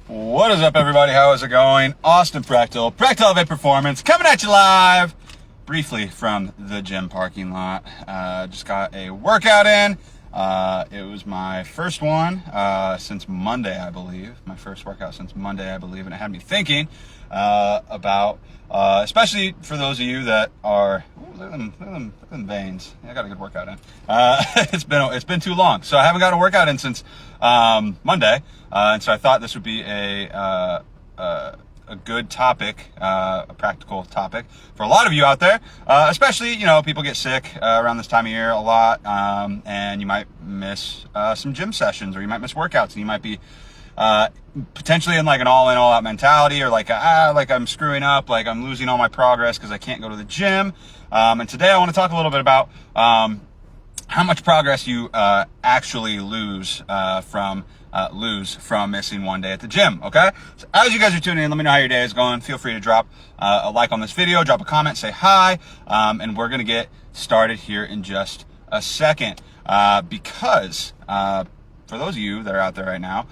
What is up, everybody? How is it going? Austin prechtelevate Performance, coming at you live, briefly from the gym parking lot. Just got a workout in. It was my first one since Monday, I believe. My first workout since Monday, I believe, and it had me thinking about, especially for those of you that are, look at them veins. Yeah, I got a good workout in. It's been too long, so I haven't got a workout in since Monday, and so I thought this would be a good topic, a practical topic for a lot of you out there, especially, people get sick around this time of year a lot, and you might miss some gym sessions, or you might miss workouts, and you might be potentially in like an all-in, all-out mentality, or like I'm screwing up, like I'm losing all my progress because I can't go to the gym. And today I want to talk a little bit about how much progress you actually lose from missing one day at the gym. Okay, so as you guys are tuning in, let me know how your day is going. Feel free to drop a like on this video, drop a comment, say hi, and we're gonna get started here in just a second, because for those of you that are out there right now,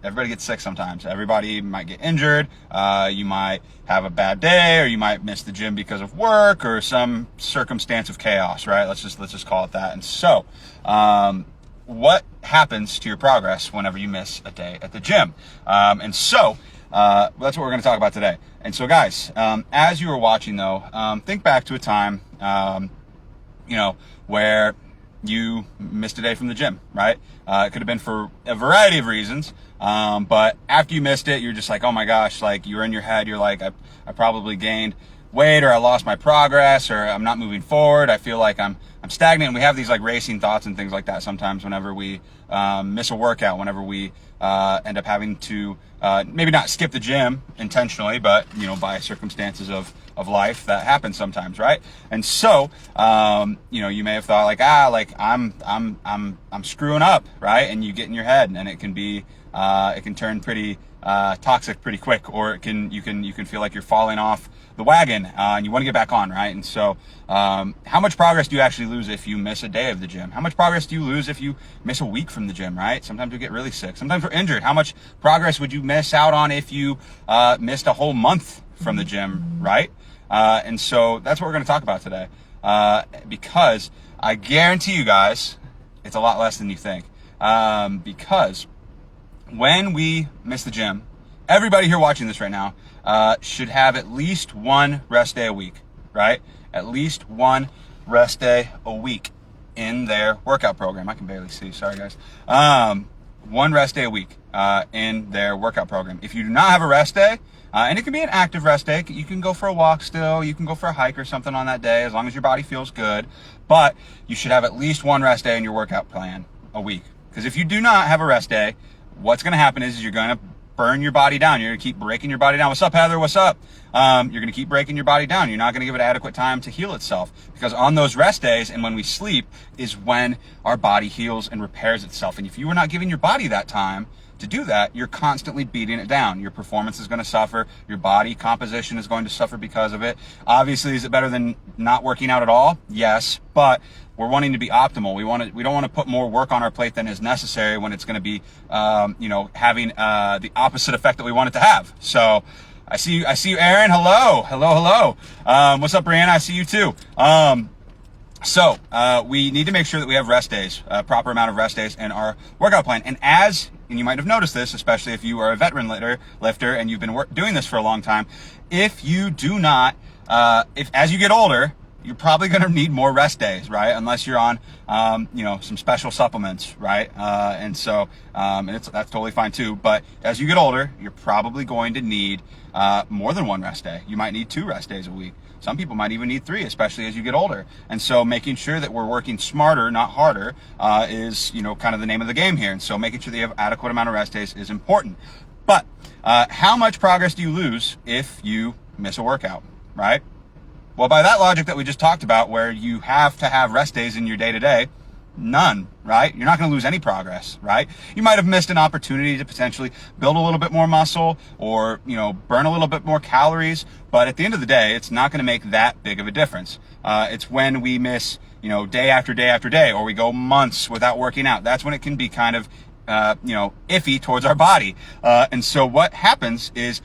everybody gets sick sometimes. Everybody might get injured. You might have a bad day, or you might miss the gym because of work or some circumstance of chaos, right? Let's just call it that. And so, what happens to your progress whenever you miss a day at the gym? And so, that's what we're going to talk about today. And so, guys, as you were watching, though, think back to a time, where you missed a day from the gym, right? It could have been for a variety of reasons, but after you missed it, you're just like, oh my gosh, like you're in your head, you're like, I probably gained weight, or I lost my progress, or I'm not moving forward. I feel like I'm stagnant. And we have these like racing thoughts and things like that sometimes whenever we miss a workout, whenever we end up having to maybe not skip the gym intentionally, but by circumstances of life that happens sometimes, right? And so you may have thought like, I'm screwing up, right? And you get in your head, and it can be it can turn pretty toxic pretty quick, or you can feel like you're falling off the wagon, and you want to get back on, right? And so how much progress do you actually lose if you miss a day of the gym? How much progress do you lose if you miss a week from the gym, right? Sometimes we get really sick, sometimes we're injured. How much progress would you miss out on if you missed a whole month from the gym, right? And so that's what we're going to talk about today, because I guarantee you guys it's a lot less than you think, because when we miss the gym, everybody here watching this right now should have at least one rest day a week, right? At least one rest day a week in their workout program. I can barely see, sorry guys. One rest day a week in their workout program. If you do not have a rest day, and it can be an active rest day, you can go for a walk still, you can go for a hike or something on that day, as long as your body feels good, but you should have at least one rest day in your workout plan a week. Because if you do not have a rest day, what's going to happen is you're going to burn your body down. You're going to keep breaking your body down. What's up, Heather? What's up? You're going to keep breaking your body down. You're not going to give it adequate time to heal itself, because on those rest days and when we sleep is when our body heals and repairs itself. And if you are not giving your body that time to do that, you're constantly beating it down. Your performance is going to suffer. Your body composition is going to suffer because of it. Obviously, is it better than not working out at all? Yes, but we're wanting to be optimal. We don't want to put more work on our plate than is necessary when it's going to be, having the opposite effect that we want it to have. So I see you, Aaron. Hello. What's up, Brianna? I see you too. So we need to make sure that we have rest days, a proper amount of rest days in our workout plan. And you might have noticed this, especially if you are a veteran lifter and you've been doing this for a long time. If you do not, as you get older, you're probably going to need more rest days, right? Unless you're on, some special supplements, right? And so, that's totally fine too. But as you get older, you're probably going to need more than one rest day. You might need 2 rest days a week. Some people might even need 3, especially as you get older. And so making sure that we're working smarter, not harder, is, kind of the name of the game here. And so making sure that you have adequate amount of rest days is important. But how much progress do you lose if you miss a workout, right? Well, by that logic that we just talked about, where you have to have rest days in your day-to-day, none, right? You're not going to lose any progress, right? You might have missed an opportunity to potentially build a little bit more muscle, or, burn a little bit more calories. But at the end of the day, it's not going to make that big of a difference. It's when we miss, day after day after day, or we go months without working out. That's when it can be kind of iffy towards our body. And so what happens is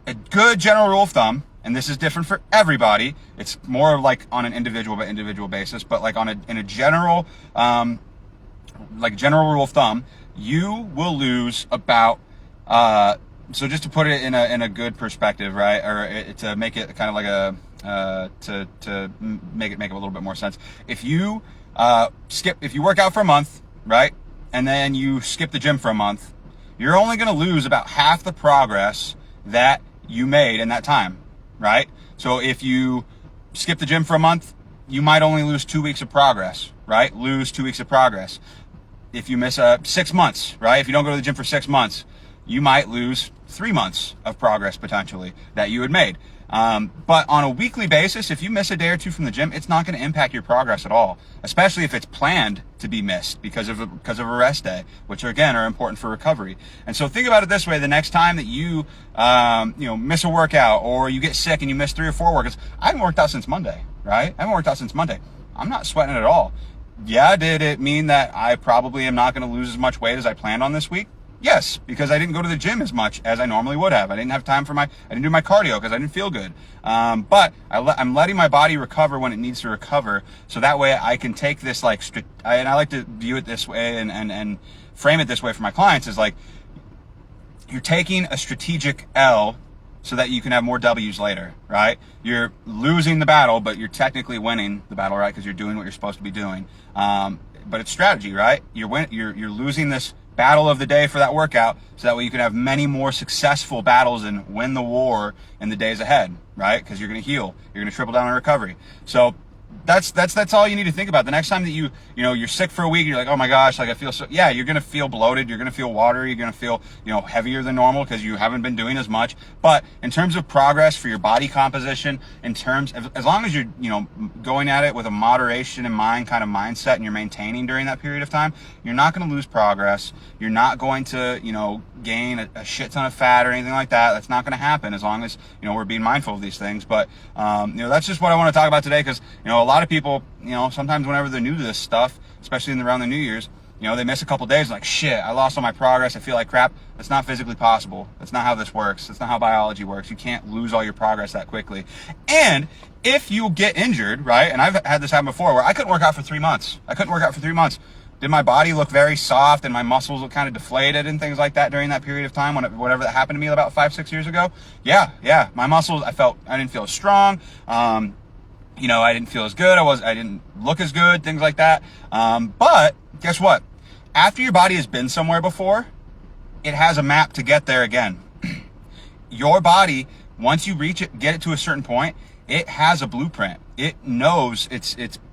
a good general rule of thumb, and this is different for everybody. It's more like on an individual by individual basis, but like in a general, general rule of thumb, you will lose about, so just to put it in a good perspective, right? Or to make it kind of like to make it a little bit more sense. If you work out for a month, right? And then you skip the gym for a month, you're only going to lose about half the progress that you made in that time, right? So if you skip the gym for a month, you might only lose 2 weeks of progress, right? Lose 2 weeks of progress. If you miss 6 months, right? If you don't go to the gym for 6 months, you might lose 3 months of progress potentially that you had made. But on a weekly basis, if you miss a day or two from the gym, it's not going to impact your progress at all, especially if it's planned to be missed because of a rest day, which again are important for recovery. And so think about it this way: the next time that you miss a workout or you get sick and you miss 3 or 4 workouts, I haven't worked out since Monday, right? I haven't worked out since Monday. I'm not sweating it at all. Yeah, did it mean that I probably am not going to lose as much weight as I planned on this week? Yes, because I didn't go to the gym as much as I normally would have. I didn't have time I didn't do my cardio because I didn't feel good. But I'm letting my body recover when it needs to recover. So that way I can take this and I like to view it this way and frame it this way for my clients is like, you're taking a strategic L so that you can have more W's later, right? You're losing the battle, but you're technically winning the battle, right? Because you're doing what you're supposed to be doing. But it's strategy, right? You're losing this battle of the day for that workout so that way you can have many more successful battles and win the war in the days ahead, right? Because you're going to heal. You're going to triple down on recovery. So that's all you need to think about. The next time that you're sick for a week, you're like, oh my gosh, like I feel so, yeah, you're going to feel bloated. You're going to feel watery. You're going to feel, heavier than normal because you haven't been doing as much. But in terms of progress for your body composition, in terms of, as long as you're, going at it with a moderation in mind kind of mindset and you're maintaining during that period of time, you're not going to lose progress. You're not going to, gain a shit ton of fat or anything like that. That's not going to happen as long as, we're being mindful of these things. But, that's just what I want to talk about today because, a lot of people, sometimes whenever they're new to this stuff, especially around the New Year's, they miss a couple days like, shit, I lost all my progress. I feel like crap. That's not physically possible. That's not how this works. That's not how biology works. You can't lose all your progress that quickly. And if you get injured, right? And I've had this happen before where I couldn't work out for 3 months. Did my body look very soft and my muscles look kind of deflated and things like that during that period of time, whatever that happened to me about 5-6 years ago? Yeah. My muscles, I didn't feel as strong. I didn't feel as good. I didn't look as good, things like that. But guess what? After your body has been somewhere before, it has a map to get there again. Your body, once you reach it, get it to a certain point, it has a blueprint. It knows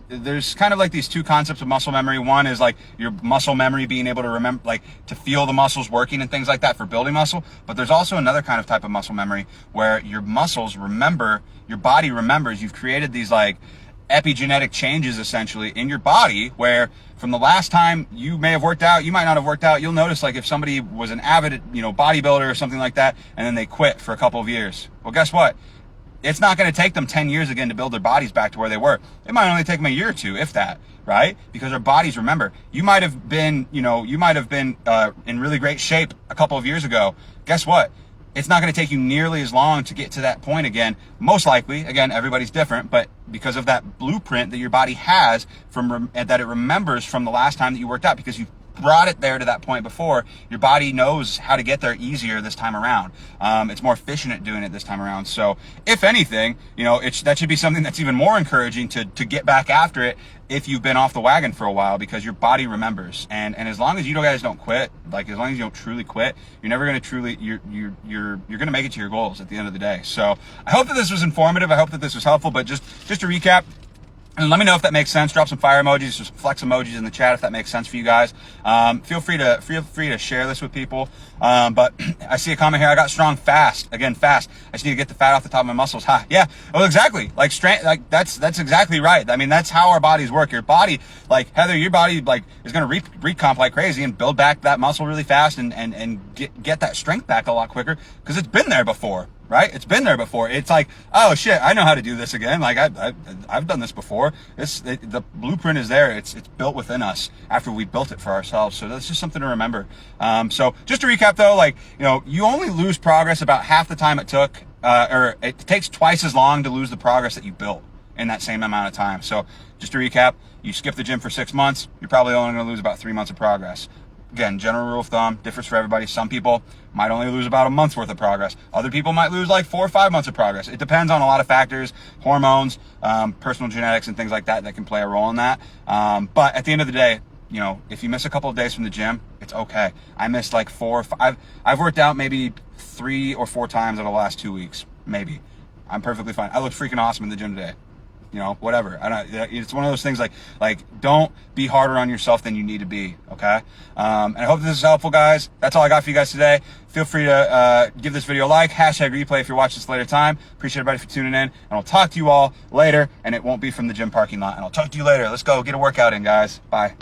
there's kind of like these two concepts of muscle memory. One is like your muscle memory being able to remember, like to feel the muscles working and things like that for building muscle. But there's also another kind of type of muscle memory where your muscles remember, your body remembers you've created these like epigenetic changes essentially in your body where from the last time you may have worked out, you might not have worked out. You'll notice like if somebody was an avid, bodybuilder or something like that, and then they quit for a couple of years. Well, guess what? It's not going to take them 10 years again to build their bodies back to where they were. It might only take them a year or two, if that, right? Because our bodies remember. You might have been in really great shape a couple of years ago. Guess what? It's not going to take you nearly as long to get to that point again. Most likely, again, everybody's different, but because of that blueprint that your body has that it remembers from the last time that you worked out, because you brought it there to that point before, your body knows how to get there easier this time around. It's more efficient at doing it this time around. So if anything, that should be something that's even more encouraging to get back after it if you've been off the wagon for a while, because your body remembers. And as long as you guys don't quit, like as long as you don't truly quit, you're never going to truly, you're going to make it to your goals at the end of the day. So I hope that this was informative. I hope that this was helpful, but just to recap, and let me know if that makes sense. Drop some fire emojis or some flex emojis in the chat if that makes sense for you guys. Feel free to share this with people. But I see a comment here. I got strong fast. Again, fast. I just need to get the fat off the top of my muscles. Ha. Yeah. Well, exactly. Like strength. Like that's exactly right. I mean, that's how our bodies work. Your body, like Heather, your body like is going to recomp like crazy and build back that muscle really fast and get that strength back a lot quicker because it's been there before. right? It's been there before. It's like, oh shit, I know how to do this again. Like I've done this before. The blueprint is there. It's built within us after we built it for ourselves. So that's just something to remember. So just to recap though, like, you know, you only lose progress about half the time it took, or it takes twice as long to lose the progress that you built in that same amount of time. So just to recap, you skip the gym for 6 months, you're probably only going to lose about 3 months of progress. Again, general rule of thumb, differs for everybody. Some people might only lose about a month's worth of progress. Other people might lose like 4 or 5 months of progress. It depends on a lot of factors, hormones, personal genetics, and things like that that can play a role in that. But at the end of the day, you know, if you miss a couple of days from the gym, it's okay. I missed like 4 or 5. I've worked out maybe 3 or 4 times in the last 2 weeks, maybe. I'm perfectly fine. I look freaking awesome in the gym today. You know, whatever. It's one of those things like don't be harder on yourself than you need to be, okay? And I hope this is helpful, guys. That's all I got for you guys today. Feel free to give this video a like, #replay if you're watching this later time. Appreciate everybody for tuning in, and I'll talk to you all later, and it won't be from the gym parking lot. And I'll talk to you later. Let's go get a workout in, guys. Bye.